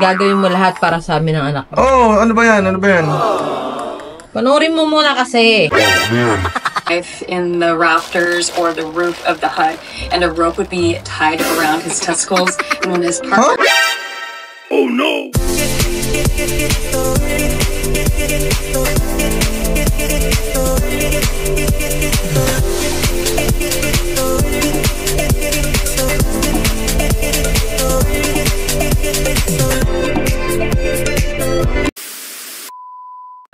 Gagawin mo lahat para sa amin ng anak mo. Oh, ano ba yan? Ano ba yan? Panoorin mo muna kasi. In the rafters or the roof of the hut, and a rope would be tied around his testicles, and when his partner... Oh no!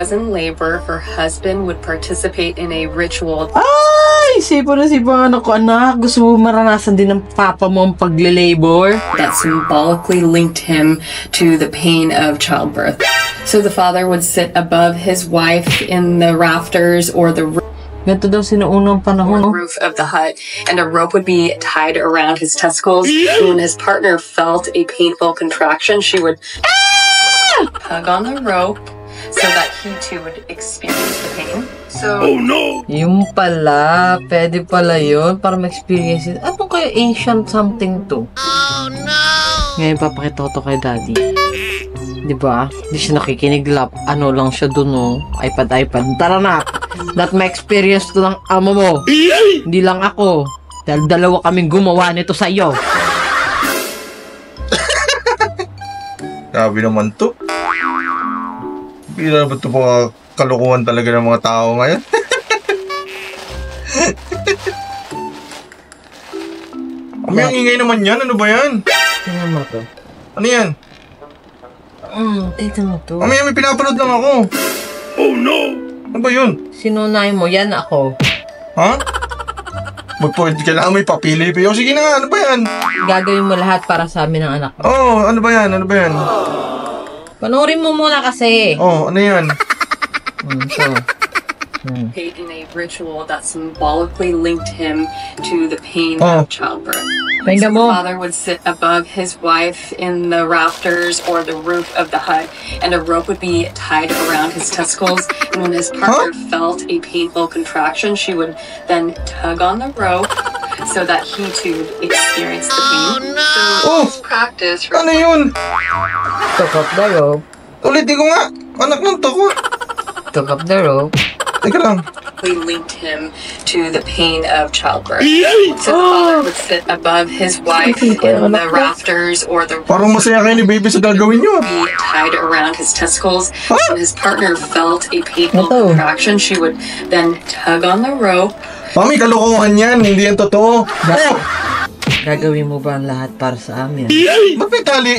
was in labor, her husband would participate in a ritual. Ay! Sipo ang anak ko, anak. Gusto mo maranasan din ng papa mo ang pagle-labor? That symbolically linked him to the pain of childbirth. So the father would sit above his wife in the rafters or the Ganito daw sinuunang panahon. roof of the hut, and a rope would be tied around his testicles. When his partner felt a painful contraction, she would tug on the rope so that he too would experience the pain. So, Oh no! Yung pala, pwede pala yun para ma-experience it. Ano kaya ancient something to? Oh no! Ngayon papakita ko to kay daddy. Diba? Hindi siya nakikinig, lap. Ano lang siya dun, oh. iPad. Tara na! That ma-experience to ng amo mo. Hindi lang ako. Dahil dalawa kaming gumawa nito sa iyo. Grabe naman to. Bila ba ito mga kalukuhan talaga ng mga tao ngayon? Ang ingay naman yan. Ano ba yan? Tingnan mo to. Ano yan? Tingnan mo to. May pinapanood lang ako. Oh no! Ano ba yun? Sinunay mo, yan ako. Ha? Kailangan may papili pa yun. Sige na nga, ano ba yan? Gagawin mo lahat para sa amin ng anak mo. Oh, ano ba yan? Ano ba yan? Panoorin mo muna kasi. Oh, ano yan? in a ritual that symbolically linked him to the pain of childbirth. Pakinggan So mo. the father would sit above his wife in the rafters or the roof of the hut, and a rope would be tied around his testicles. And when his partner felt a painful contraction, she would then tug on the rope so that he too would experience the pain. So this practice Ano yun? Took up the rope. Ulitin ko nga. Anak ng to ko. Took up the rope. Teka lang. linked him to the pain of childbirth. So the father would sit above his wife in the rafters or the Parang masaya kayo ni baby sa gagawin nyo. be tied around his testicles. When his partner felt a painful Ito. contraction, she would then tug on the rope. Mami, kalokohan yan. Hindi yan totoo. Oh! Gagawin mo ba ang lahat para sa amin? Ba't may tali?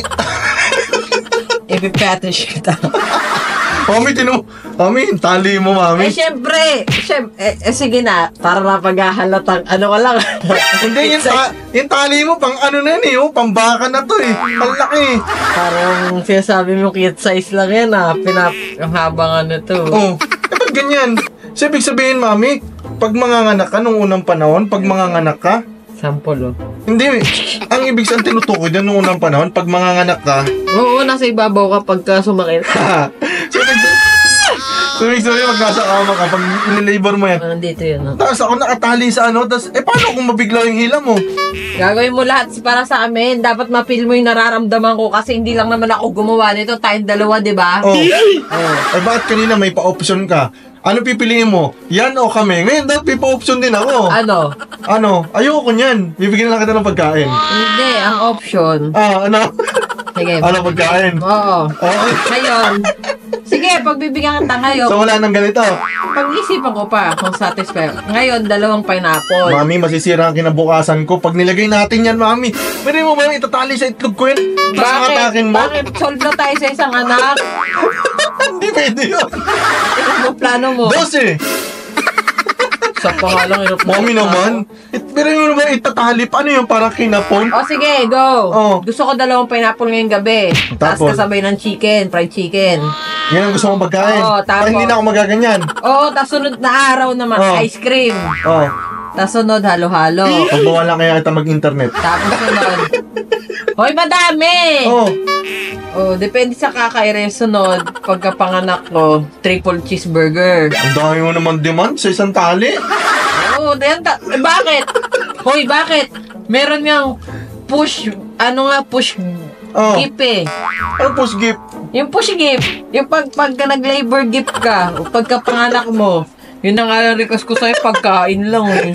Ipipatish kita. Mami, Mami, tali mo, Mami. Siyempre, sige na, para mapaghahalatang ano ka lang. Hindi, yung tali mo, pang ano na yun eh, oh, pambaka na to eh. Ang laki. Parang sinasabi mo cute size lang yan ang haba nga nito. Oh, ba't ganyan? So, ibig sabihin, Mami, pag manganganak ka nung unang panahon, pag manganganak ka, Sample, oh. hindi, ang ibig sabihin tinutukoy dyan nung unang panahon, pag manganganak ka, Oo, nasa ibabaw ka pagka sumakit. so, ibig sabihin, pag nasa kama ka, pag nilabor mo yan, Nandito yun, oh. tapos ako nakatali sa ano, tapos, paano kung mabigla yung hila mo? Gagawin mo lahat para sa amin. Dapat ma-feel mo yung nararamdaman ko kasi hindi lang naman ako gumawa nito. Tayong dalawa, di ba? Oh. Ay, bakit kanina may pa-option ka? Ano pipiliin mo? Yan o kami? Ngayon, dapat may pa-option din ako. Ano? Ano? Ayoko niyan. Bibigyan lang kita ng pagkain. Hindi, ang option. Ano? Sige. Ano pagkain? Oo. Okay. Ngayon. Sige, pagbibigyan kita ngayon. So, wala nang ganito. Pag-isipan ko pa kung satisfied. Ngayon, 2 pineapple. Mami, masisira ang kinabukasan ko. Pag nilagay natin yan, Mami. Pwede mo ba itatali sa itlog ko yan? Tapos nakatakin mo? Bakit? Solve na tayo sa isang anak. Hindi pwede yun. Ano plano mo? 12. Sa pangalang hirap mo. Mami naman. Pero yun naman itatali. Paano yung parang kinapon? O sige, go. Oh. Gusto ko 2 pineapple ngayong gabi. Tapos Tapos? kasabay ng chicken, fried chicken. Yan ang gusto mong pagkain. Oo, tapos- Ay, hindi na ako magaganyan. Oo, tapos sunod na araw naman, Oh. ice cream. Oh. Tapos sunod, halo-halo. Pagbawa lang kaya kita mag-internet. Tapos sunod. Hoy, madami! Oh. Oh, depende sa kakaire sunod. Pagkapanganak ko, triple cheeseburger. Ang dami mo naman demand sa isang tali. Oo, bakit? Hoy, bakit? Meron ngang push Oh. Gift eh. Ano push gift? Yung push gift. Yung pagka nag-labor gift ka, o pagka panganak mo, yun ang request ko sa'yo, pagkain lang eh.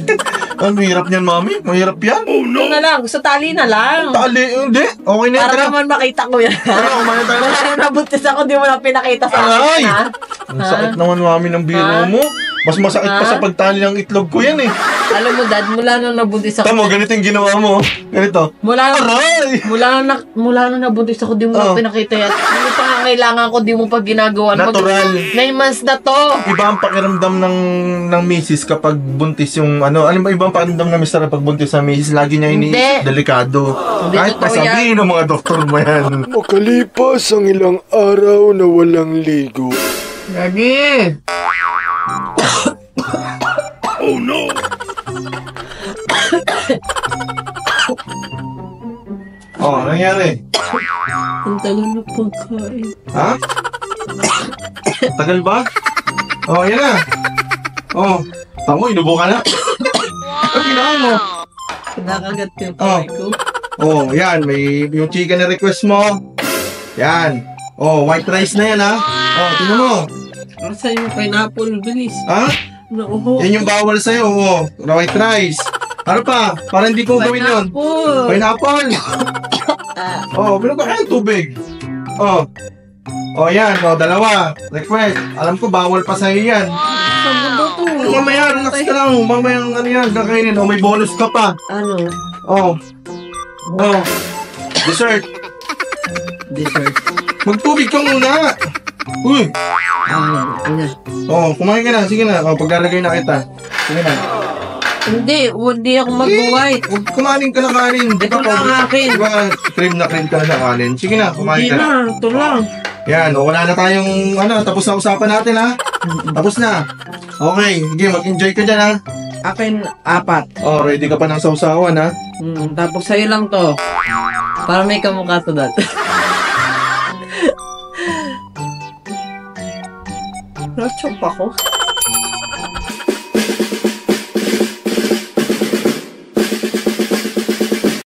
Ang hirap niyan, mami. Mahirap yan. Ano na lang, sa tali na lang. Tali, hindi. Okay na yan. Para Tara. naman makita ko yan. Ano, kumain tayo. Wala na nabuntis ako, di mo na pinakita sa Ay! akin, ha? Ang sakit naman, mami, ng biro Ha? mo. Mas masakit pa Ha? sa pagtali ng itlog ko yan eh. Alam mo, Dad, mula na nabuntis ako. Tamo, ganito yung ginawa mo. Ganito. Mula Aray! mula na nabuntis ako, di mo na Oh. pinakita yan. Ano pa nga kailangan ko, di mo pa ginagawa. Natural. 9 months na to. Iba ang pakiramdam ng misis kapag buntis yung ano ba iba ang pakiramdam ng mister kapag buntis sa misis, lagi niya Hindi. delikado. Hindi Kahit totoo pasabihin ng mga doktor mo yan. Makalipas ang ilang araw na walang ligo. Daddy! Oh, ano nangyari? Ang tagal na pagkain. Ha? Tagal ba? Oh, yan na. Oh, tamo, inubo ka na. Ano ginawa mo? Nakagat yung Oh. kamay ko. Oh, yan, may yung chicken na request mo. Yan. Oh, white rice na yan ha. Oh, tingnan mo. Masa yung pineapple, bilis. Ha? Nauho. Yan yung bawal sa'yo, oh. White rice. Ano pa? Para hindi ko gawin yun. Pineapple! Pineapple. Oh, bilang ka kayong tubig. Oh. Oh, yan. Oh, dalawa. Request. Alam ko, bawal pa sa'yo yan. Saan mo ba to? Mamaya, relax ka lang. Mamaya, ano yan, kakainin. Oh, may bonus ka pa. Ano? Oh. Oh. Dessert. Dessert. Magtubig ka muna. Uy. Ano? Oh, kumain ka na. Sige na. Oh, paglalagay na kita. Sige na. Hindi ako mag-white. Kumain ka na kanin. Di Ito lang akin. Di ba cream na ka na sa kanin? Sige na, kumain Hindi ka na. na, ito lang. Yan, oh, wala na tayong, tapos na usapan natin ha. Tapos na. Okay, sige, mag-enjoy ka dyan ha. Akin, 4. Oh, ready ka pa ng sausawan ha. Tapos sa'yo lang to. Para may kamukha to, Dad. Rachop ako.